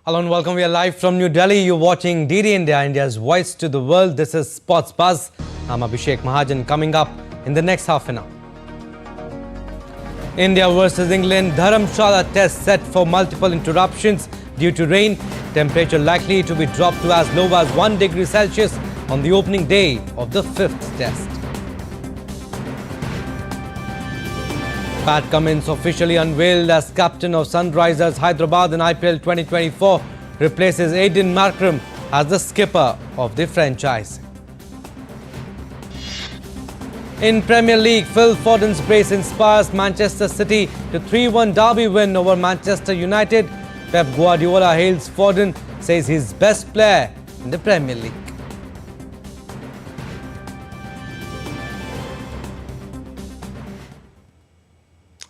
Hello and welcome. We are live from New Delhi. You're watching DD India, India's voice to the world. This is Sports Buzz. I'm Abhishek Mahajan. Coming up in the next half an hour. India versus England. Dharmashala test set for multiple interruptions due to rain. Temperature likely to be dropped to as low as 1 degree Celsius on the opening day of the 5th test. Cummins officially unveiled as captain of Sunrisers Hyderabad in IPL 2024, replaces Aiden Markram as the skipper of the franchise. In Premier League, Phil Foden's brace inspires Manchester City to 3-1 derby win over Manchester United. Pep Guardiola hails Foden, says he's best player in the Premier League.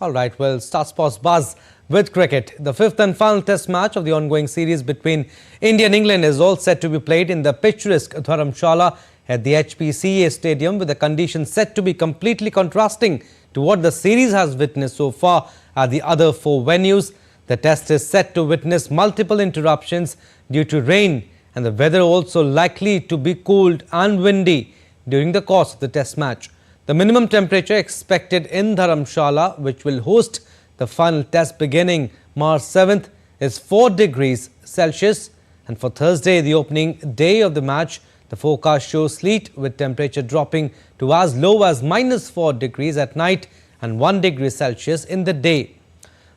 All right, we'll start Sports Buzz with cricket. The fifth and final test match of the ongoing series between India and England is all set to be played in the picturesque Dharmashala at the HPCA Stadium, with the conditions set to be completely contrasting to what the series has witnessed so far at the other four venues. The test is set to witness multiple interruptions due to rain, and the weather also likely to be cold and windy during the course of the test match. The minimum temperature expected in Dharmashala, which will host the final test beginning March 7th, is 4 degrees Celsius. And for Thursday, the opening day of the match, the forecast shows sleet, with temperature dropping to as low as -4 degrees at night and 1 degree Celsius in the day.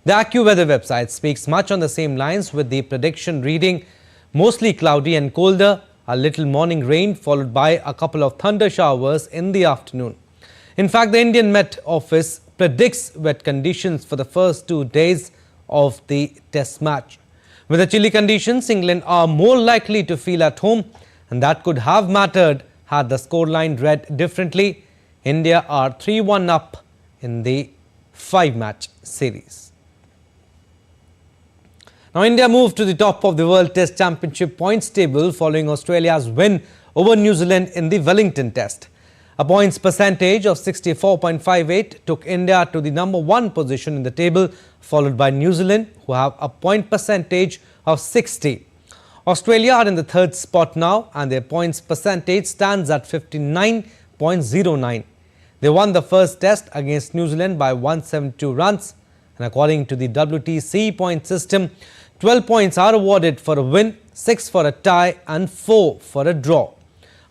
The AccuWeather website speaks much on the same lines, with the prediction reading mostly cloudy and colder, a little morning rain followed by a couple of thunder showers in the afternoon. In fact, the Indian Met Office predicts wet conditions for the first 2 days of the test match. With the chilly conditions, England are more likely to feel at home, and that could have mattered had the scoreline read differently. India are 3-1 up in the 5-match series. Now, India moved to the top of the World Test Championship points table following Australia's win over New Zealand in the Wellington Test. A points percentage of 64.58 took India to the number 1 position in the table, followed by New Zealand, who have a point percentage of 60. Australia are in the 3rd spot now, and their points percentage stands at 59.09. They won the first test against New Zealand by 172 runs, and according to the WTC point system, 12 points are awarded for a win, 6 for a tie and 4 for a draw.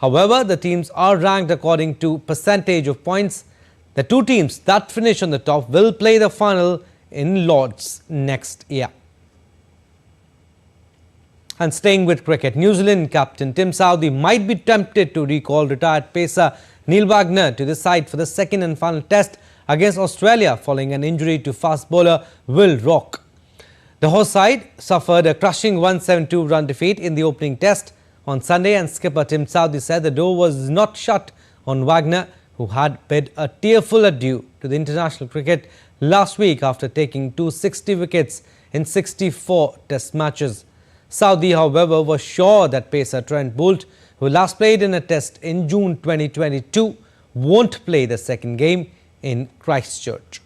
However, the teams are ranked according to percentage of points. The 2 teams that finish on the top will play the final in Lord's next year. And staying with cricket, New Zealand captain Tim Southee might be tempted to recall retired pacer Neil Wagner to the side for the second and final test against Australia following an injury to fast bowler Will Rock. The horse side suffered a crushing 172-run defeat in the opening test on Sunday, and skipper Tim Southee said the door was not shut on Wagner, who had bid a tearful adieu to the international cricket last week after taking 260 wickets in 64 test matches. Southee, however, was sure that pacer Trent Boult, who last played in a test in June 2022, won't play the second game in Christchurch.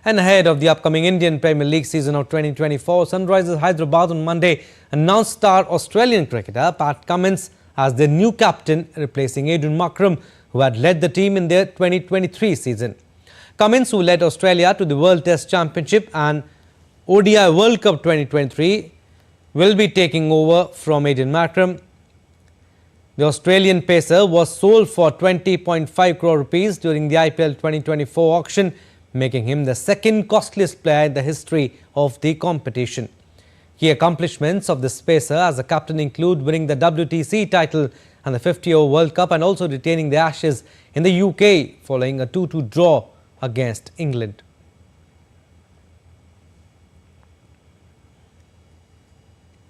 And ahead of the upcoming Indian Premier League season of 2024, Sunrisers Hyderabad on Monday announced star Australian cricketer Pat Cummins as their new captain, replacing Aiden Markram, who had led the team in their 2023 season. Cummins, who led Australia to the World Test Championship and ODI World Cup 2023, will be taking over from Aiden Markram. The Australian pacer was sold for 20.5 crore rupees during the IPL 2024 auction, making him the second costliest player in the history of the competition. Key accomplishments of this pacer as a captain include winning the WTC title and the 50-over World Cup, and also retaining the Ashes in the UK following a 2-2 draw against England.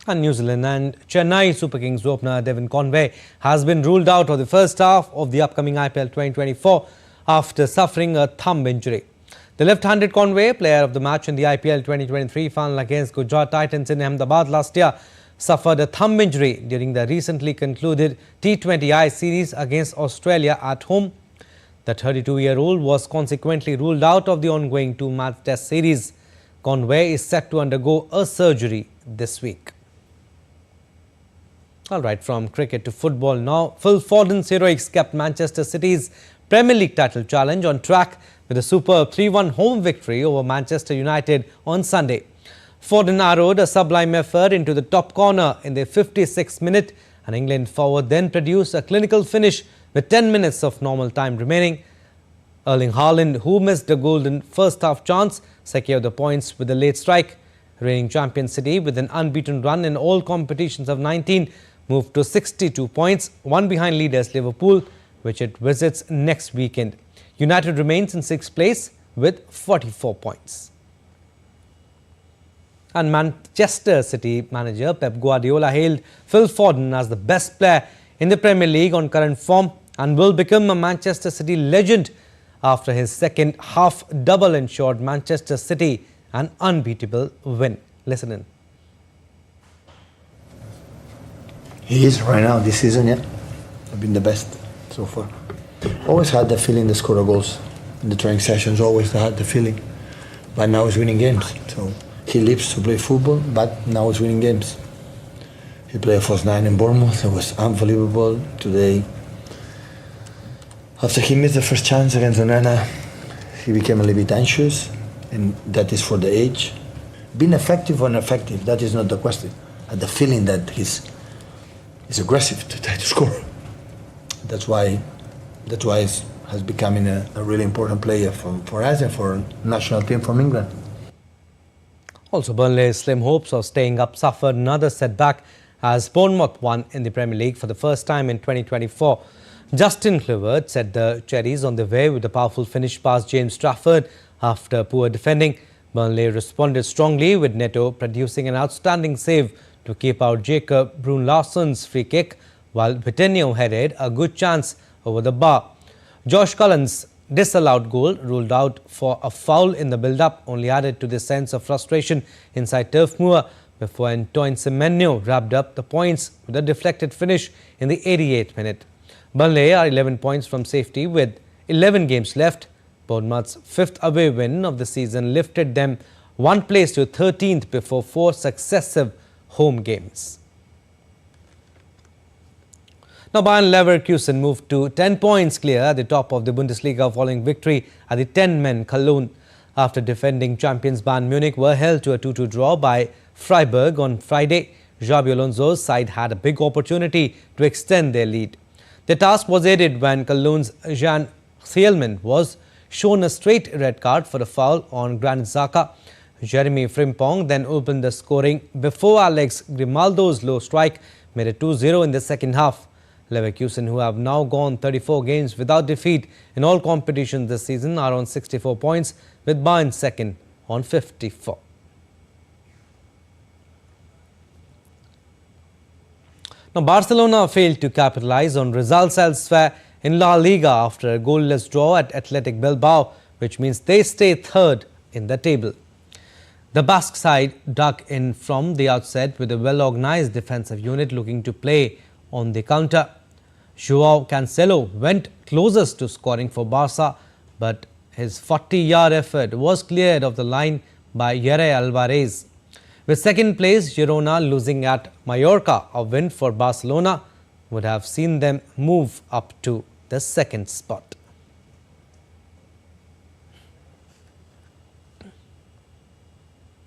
And New Zealand and Chennai Super Kings opener Devon Conway has been ruled out of the first half of the upcoming IPL 2024 after suffering a thumb injury. The left-handed Conway, player of the match in the IPL 2023 final against Gujarat Titans in Ahmedabad last year, suffered a thumb injury during the recently concluded T20I series against Australia at home. The 32-year-old was consequently ruled out of the ongoing 2-match test series. Conway is set to undergo a surgery this week. All right, from cricket to football now. Phil Foden's heroics kept Manchester City's Premier League title challenge on track with a superb 3-1 home victory over Manchester United on Sunday. Foden arrowed a sublime effort into the top corner in the 56th minute, and England forward then produced a clinical finish with 10 minutes of normal time remaining. Erling Haaland, who missed a golden first-half chance, secured the points with a late strike. Reigning champion City, with an unbeaten run in all competitions of 19, moved to 62 points, one behind leaders Liverpool, which it visits next weekend. United remains in 6th place with 44 points. And Manchester City manager Pep Guardiola hailed Phil Foden as the best player in the Premier League on current form and will become a Manchester City legend after his second half double ensured Manchester City an unbeatable win. Listen in. He is right now this season, yeah. I've been the best so far. Always had the feeling to score goals in the training sessions. Always had the feeling, but now he's winning games. So he lives to play football, but now he's winning games. He played a first 9 in Bournemouth. It was unbelievable. Today, after he missed the first chance against Onana, he became a little bit anxious, and that is for the age. Being effective or ineffective, that is not the question. The feeling that he's aggressive to try to score. That's why it has become a really important player for us and for national team from England. Also, Burnley's slim hopes of staying up suffered another setback as Bournemouth won in the Premier League for the first time in 2024. Justin Kluivert set the Cherries on the way with a powerful finish past James Trafford after poor defending. Burnley responded strongly, with Neto producing an outstanding save to keep out Jacob Brun-Larsson's free kick, while Vitinho headed a good chance over the bar. Josh Cullen's disallowed goal, ruled out for a foul in the build-up, only added to the sense of frustration inside Turf Moor before Antoine Semenyo wrapped up the points with a deflected finish in the 88th minute. Burnley are 11 points from safety with 11 games left. Bournemouth's 5th away win of the season lifted them one place to 13th before 4 successive home games. Now, Bayern Leverkusen moved to 10 points clear at the top of the Bundesliga following victory at the 10-men Cologne. After defending champions Bayern Munich were held to a 2-2 draw by Freiburg on Friday, Xabi Alonso's side had a big opportunity to extend their lead. The task was aided when Cologne's Jan Thielmann was shown a straight red card for a foul on Granit Xhaka. Jeremy Frimpong then opened the scoring before Alex Grimaldo's low strike made it 2-0 in the second half. Leverkusen, who have now gone 34 games without defeat in all competitions this season, are on 64 points, with Bayern second on 54. Now, Barcelona failed to capitalize on results elsewhere in La Liga after a goalless draw at Athletic Bilbao, which means they stay third in the table. The Basque side dug in from the outset with a well-organized defensive unit looking to play on the counter. Joao Cancelo went closest to scoring for Barca, but his 40-yard effort was cleared of the line by Yere Alvarez. With second place Girona losing at Mallorca, a win for Barcelona would have seen them move up to the second spot.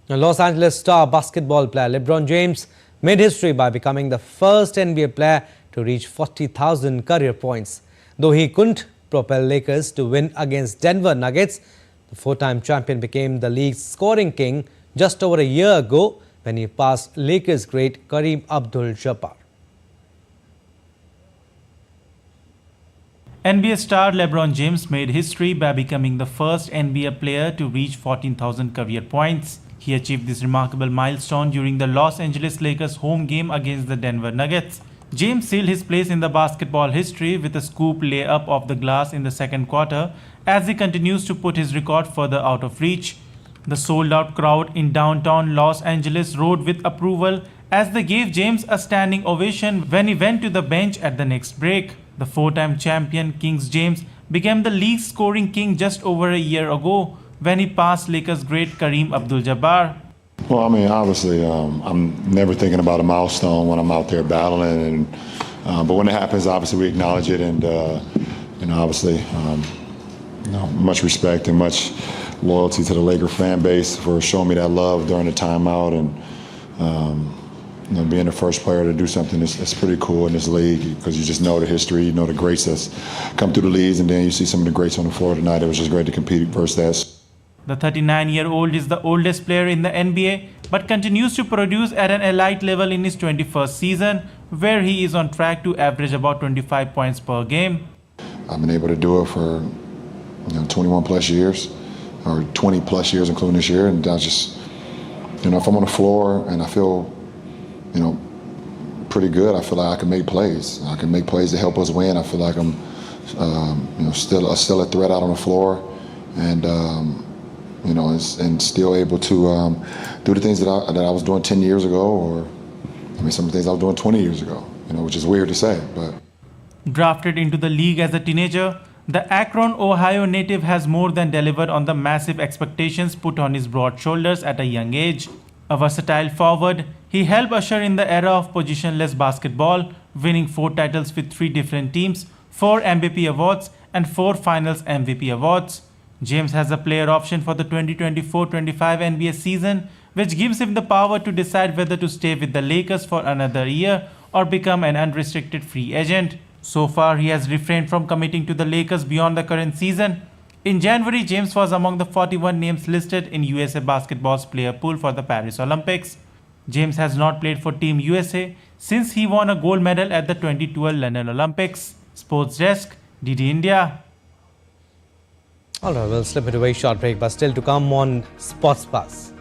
Now, Los Angeles star basketball player LeBron James made history by becoming the first NBA player to reach 40,000 career points. Though he couldn't propel Lakers to win against Denver Nuggets, the four-time champion became the league's scoring king just over a year ago when he passed Lakers great Kareem Abdul-Jabbar. NBA star LeBron James made history by becoming the first NBA player to reach 14,000 career points. He achieved this remarkable milestone during the Los Angeles Lakers home game against the Denver Nuggets. James sealed his place in the basketball history with a scoop layup off the glass in the second quarter as he continues to put his record further out of reach. The sold-out crowd in downtown Los Angeles roared with approval as they gave James a standing ovation when he went to the bench at the next break. The four-time champion Kings James became the league's scoring king just over a year ago when he passed Lakers great Kareem Abdul-Jabbar. Well, I mean, obviously, I'm never thinking about a milestone when I'm out there battling, but when it happens, obviously we acknowledge it, and obviously, much respect and much loyalty to the Laker fan base for showing me that love during the timeout, and being the first player to do something that's pretty cool in this league, because you just know the history, you know the greats that's come through the leagues, and then you see some of the greats on the floor tonight. It was just great to compete versus that. The 39-year-old is the oldest player in the NBA, but continues to produce at an elite level in his 21st season, where he is on track to average about 25 points per game. I've been able to do it for 21 plus years, or 20 plus years, including this year, and I just, if I'm on the floor and I feel, pretty good, I feel like I can make plays. I can make plays to help us win. I feel like I'm, still a threat out on the floor, and and still able to do the things that I was doing 10 years ago, or some of the things I was doing 20 years ago, which is weird to say, but. Drafted into the league as a teenager, the Akron, Ohio native has more than delivered on the massive expectations put on his broad shoulders at a young age. A versatile forward, he helped usher in the era of positionless basketball, winning 4 titles with 3 different teams, 4 MVP awards, and 4 Finals MVP awards. James has a player option for the 2024-25 NBA season, which gives him the power to decide whether to stay with the Lakers for another year or become an unrestricted free agent. So far, he has refrained from committing to the Lakers beyond the current season. In January, James was among the 41 names listed in USA Basketball's player pool for the Paris Olympics. James has not played for Team USA since he won a gold medal at the 2012 London Olympics. Sports Desk, DD India. Alright, we'll slip into a very short break, but still to come on Sports Buzz.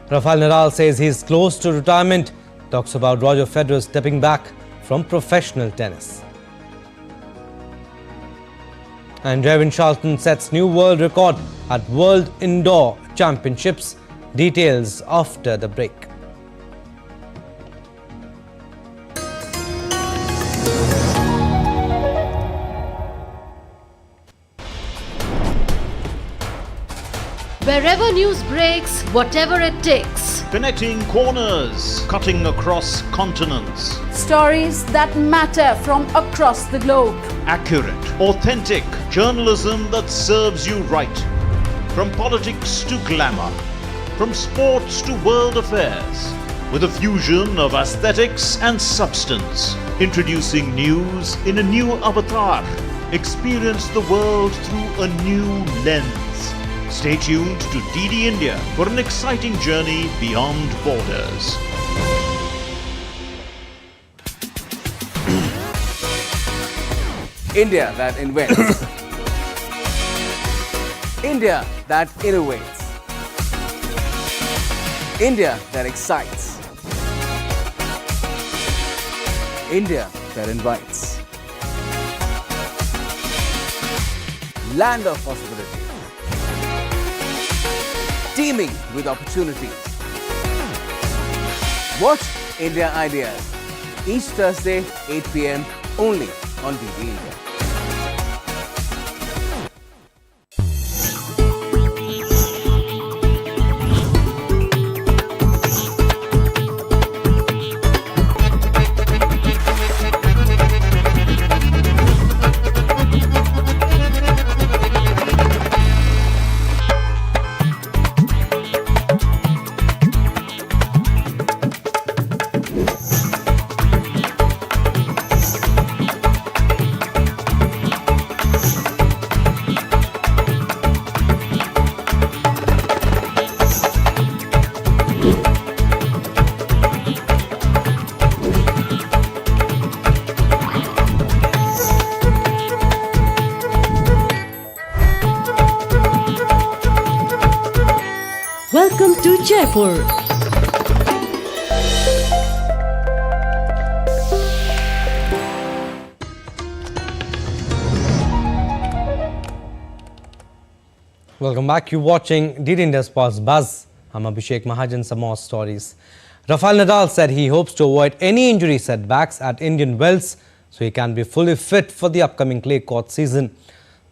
Rafael Nadal says he's close to retirement. Talks about Roger Federer stepping back from professional tennis. And Devin Charlton sets new world record at World Indoor Championships. Details after the break. Wherever news breaks, whatever it takes. Connecting corners, cutting across continents. Stories that matter from across the globe. Accurate, authentic journalism that serves you right. From politics to glamour, from sports to world affairs, with a fusion of aesthetics and substance. Introducing news in a new avatar. Experience the world through a new lens. Stay tuned to DD India for an exciting journey beyond borders. India that invents. India that innovates. India that excites. India that invites. Land of possibilities. Teeming with opportunities. Watch India Ideas each Thursday 8 p.m. only on DD India. Welcome to Jaipur. Welcome back. You're watching DD India Sports Buzz. I'm Abhishek Mahajan. Some more stories. Rafael Nadal said he hopes to avoid any injury setbacks at Indian Wells so he can be fully fit for the upcoming clay court season.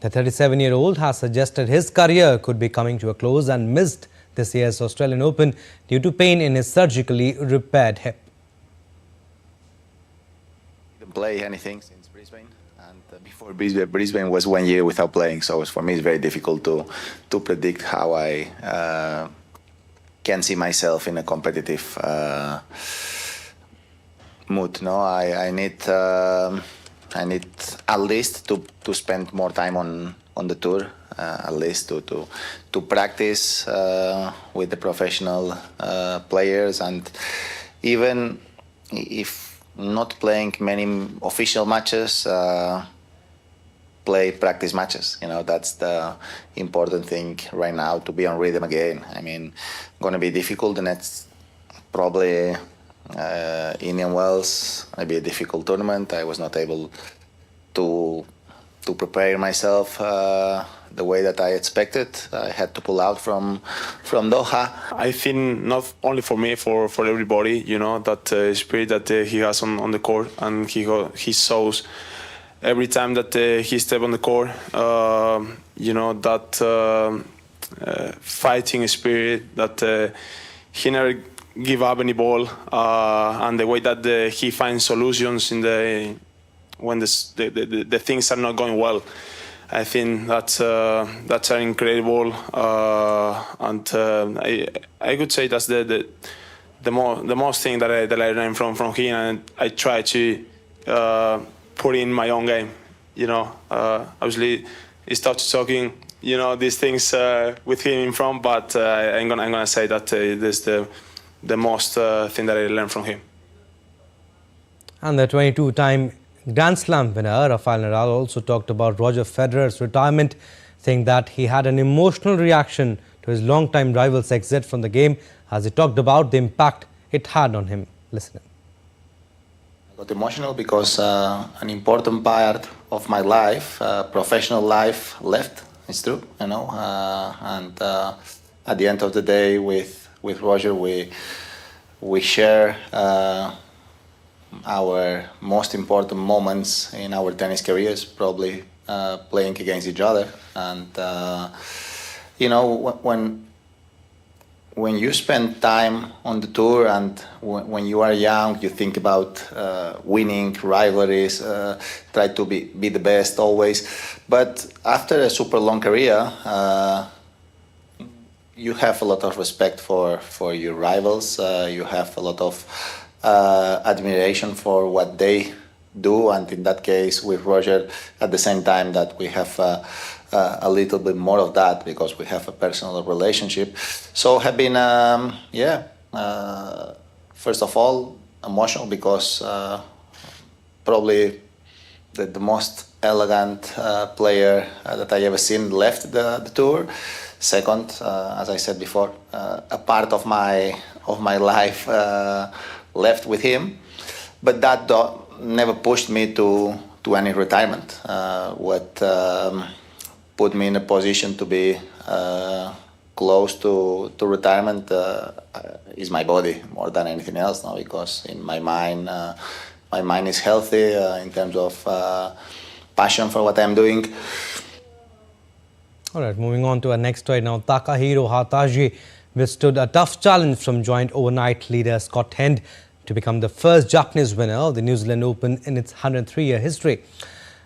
The 37-year-old has suggested his career could be coming to a close and missed this year's Australian Open due to pain in his surgically repaired hip. Didn't play anything since Brisbane, and before Brisbane was 1 year without playing. So for me, it's very difficult to predict how I can see myself in a competitive mood. No, I need at least to spend more time on the tour, at least to practice with the professional players, and even if not playing many official matches, play practice matches. You know, that's the important thing right now, to be on rhythm again. I mean, going to be difficult. The next probably Indian Wells, maybe a difficult tournament. I was not able to prepare myself the way that I expected. I had to pull out from Doha. I think not only for me, for everybody, you know, that spirit that he has on the court, and he shows every time that he steps on the court, you know, that fighting spirit, that he never give up any ball, and the way that he finds solutions when the things are not going well. I think that's an incredible, and I could say that's the most thing that I learned from him, and I try to put in my own game. You know, obviously he started talking, you know, these things with him in front, but I'm gonna say that this is the most thing that I learned from him. And the 22-time Grand Slam winner Rafael Nadal also talked about Roger Federer's retirement, saying that he had an emotional reaction to his long-time rival's exit from the game, as he talked about the impact it had on him. Listen. I got emotional because an important part of my life, professional life, left. It's true, you know, and at the end of the day, with Roger, we share our most important moments in our tennis careers, probably playing against each other. And you know, when you spend time on the tour, and when you are young, you think about winning, rivalries, try to be the best always. But after a super long career, you have a lot of respect for your rivals. You have a lot of admiration for what they do, and in that case with Roger, at the same time that we have a little bit more of that because we have a personal relationship. So have been first of all emotional because probably the most elegant player that I ever seen left the tour. Second, as I said before, a part of my life left with him, but that never pushed me to any retirement. What put me in a position to be close to retirement is my body more than anything else now, because in my mind is healthy in terms of passion for what I'm doing. All right, moving on to our next story now. Takahiro Hataji withstood a tough challenge from joint overnight leader Scott Hend to become the first Japanese winner of the New Zealand Open in its 103-year history.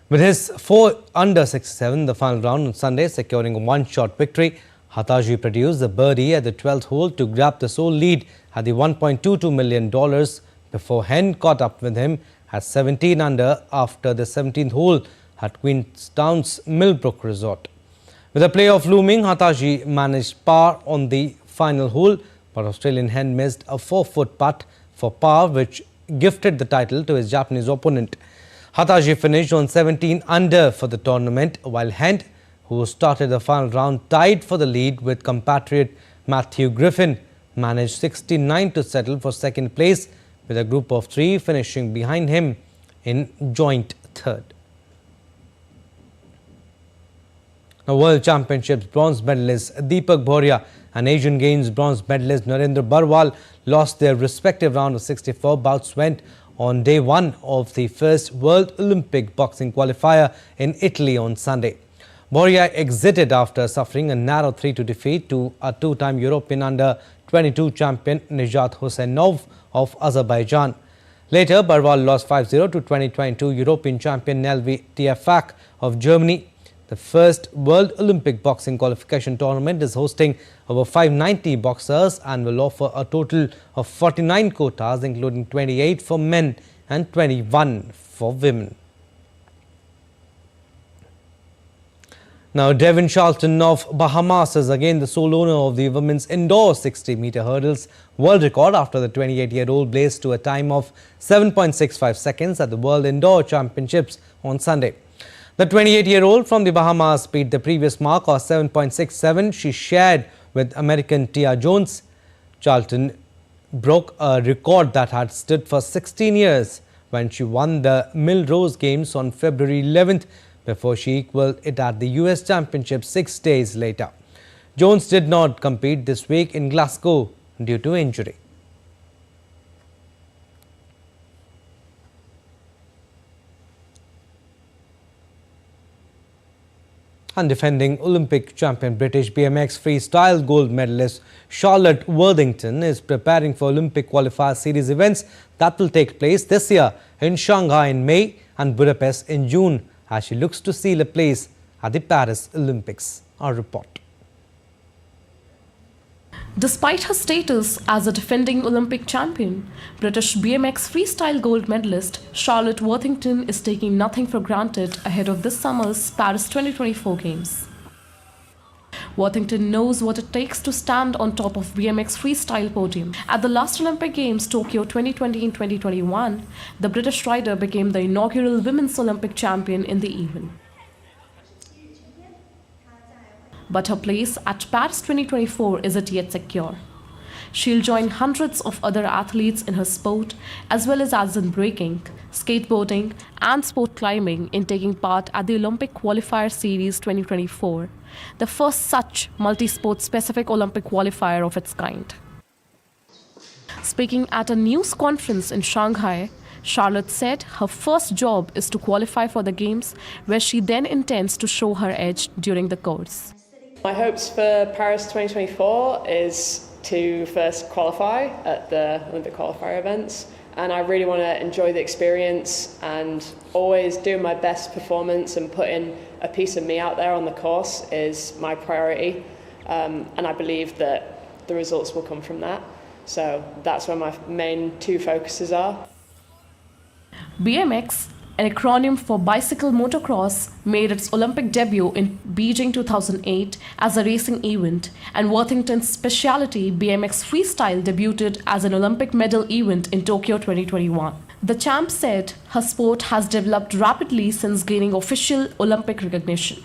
With his 4 under 67 the final round on Sunday, securing a one-shot victory, Hataji produced the birdie at the 12th hole to grab the sole lead at the $1.22 million before Hend caught up with him at 17 under after the 17th hole at Queenstown's Millbrook Resort. With the playoff looming, Hataji managed par on the final hole, but Australian Hend missed a 4-foot putt for par, which gifted the title to his Japanese opponent. Hataji finished on 17 under for the tournament, while Hend, who started the final round tied for the lead with compatriot Matthew Griffin, managed 69 to settle for second place, with a group of 3 finishing behind him in joint third. Now, World Championships bronze medalist Deepak Bhoria and Asian Games bronze medalist Narendra Barwal lost their respective round of 64. Bouts went on day 1 of the first World Olympic boxing qualifier in Italy on Sunday. Boria exited after suffering a narrow 3-2 defeat to a two-time European under-22 champion Nijat Husainov of Azerbaijan. Later, Barwal lost 5-0 to 2022 European champion Nelvi Tiafak of Germany. The first World Olympic Boxing Qualification Tournament is hosting over 590 boxers and will offer a total of 49 quotas, including 28 for men and 21 for women. Now, Devin Charlton of Bahamas is again the sole owner of the women's indoor 60-meter hurdles world record after the 28-year-old blazed to a time of 7.65 seconds at the World Indoor Championships on Sunday. The 28-year-old from the Bahamas beat the previous mark of 7.67 she shared with American Tia Jones. Charlton broke a record that had stood for 16 years when she won the Millrose Games on February 11th, before she equaled it at the US Championship 6 days later. Jones did not compete this week in Glasgow due to injury. And defending Olympic champion British BMX freestyle gold medalist Charlotte Worthington is preparing for Olympic qualifier series events that will take place this year in Shanghai in May and Budapest in June, as she looks to seal a place at the Paris Olympics. Our report. Despite her status as a defending Olympic champion, British BMX freestyle gold medalist Charlotte Worthington is taking nothing for granted ahead of this summer's Paris 2024 Games. Worthington knows what it takes to stand on top of BMX freestyle podium. At the last Olympic Games, Tokyo 2020 and 2021, the British rider became the inaugural women's Olympic champion in the event. But her place at Paris 2024 isn't yet secure. She'll join hundreds of other athletes in her sport, as well as in breaking, skateboarding, and sport climbing in taking part at the Olympic Qualifier Series 2024, the first such multi-sport specific Olympic qualifier of its kind. Speaking at a news conference in Shanghai, Charlotte said her first job is to qualify for the Games, where she then intends to show her edge during the course. My hopes for Paris 2024 is to first qualify at the Olympic qualifier events, and I really want to enjoy the experience and always do my best performance, and putting a piece of me out there on the course is my priority, and I believe that the results will come from that. So that's where my main two focuses are. BMX, an acronym for Bicycle Motocross, made its Olympic debut in Beijing 2008 as a racing event, and Worthington's specialty, BMX Freestyle, debuted as an Olympic medal event in Tokyo 2021. The champ said her sport has developed rapidly since gaining official Olympic recognition.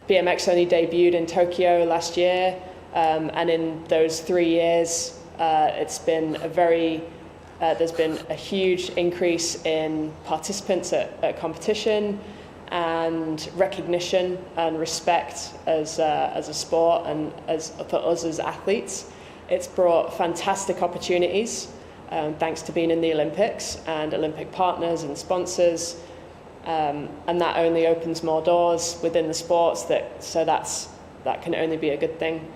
BMX only debuted in Tokyo last year, and in those 3 years, it's been there's been a huge increase in participants at competition, and recognition and respect as a sport, and for us as athletes. It's brought fantastic opportunities thanks to being in the Olympics and Olympic partners and sponsors, and that only opens more doors within the sports. That can only be a good thing.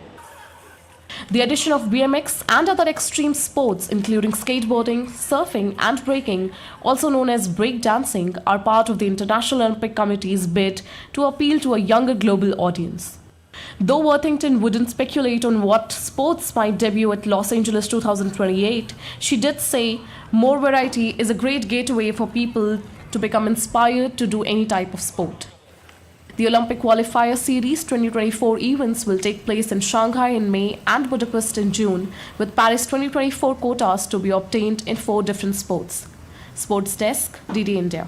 The addition of BMX and other extreme sports, including skateboarding, surfing, and breaking, also known as breakdancing, are part of the International Olympic Committee's bid to appeal to a younger global audience. Though Worthington wouldn't speculate on what sports might debut at Los Angeles 2028, she did say more variety is a great gateway for people to become inspired to do any type of sport. The Olympic Qualifier Series 2024 events will take place in Shanghai in May and Budapest in June, with Paris 2024 quotas to be obtained in 4 different sports. Sports Desk, DD India.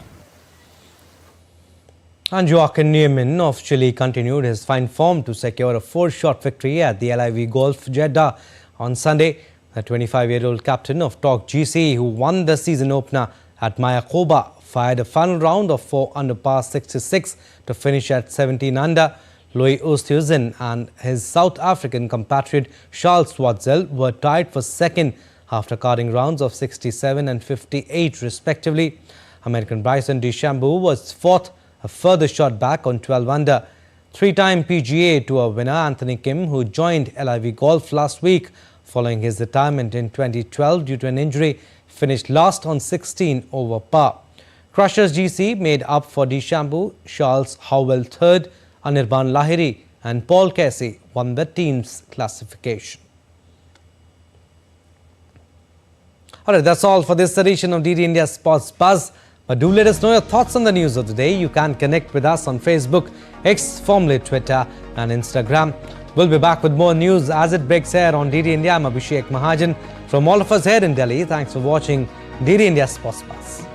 And Joaquin Niemann of Chile continued his fine form to secure a 4-shot victory at the LIV Golf Jeddah on Sunday. The 25-year-old captain of TOG GC, who won the season opener at Mayakoba, fired a final round of 4 under par 66 to finish at 17 under. Louis Oosthuizen and his South African compatriot Charles Schwartzel were tied for second after carding rounds of 67 and 58 respectively. American Bryson DeChambeau was 4th a further shot back on 12 under. Three-time PGA Tour winner Anthony Kim, who joined LIV Golf last week following his retirement in 2012 due to an injury, finished last on 16 over par. Crushers GC made up for DeChambeau, Charles Howell third, Anirban Lahiri and Paul Casey won the team's classification. Alright, that's all for this edition of DD India Sports Buzz. But do let us know your thoughts on the news of the day. You can connect with us on Facebook, X, formerly Twitter and Instagram. We'll be back with more news as it breaks here on DD India. I'm Abhishek Mahajan. From all of us here in Delhi, thanks for watching DD India Sports Buzz.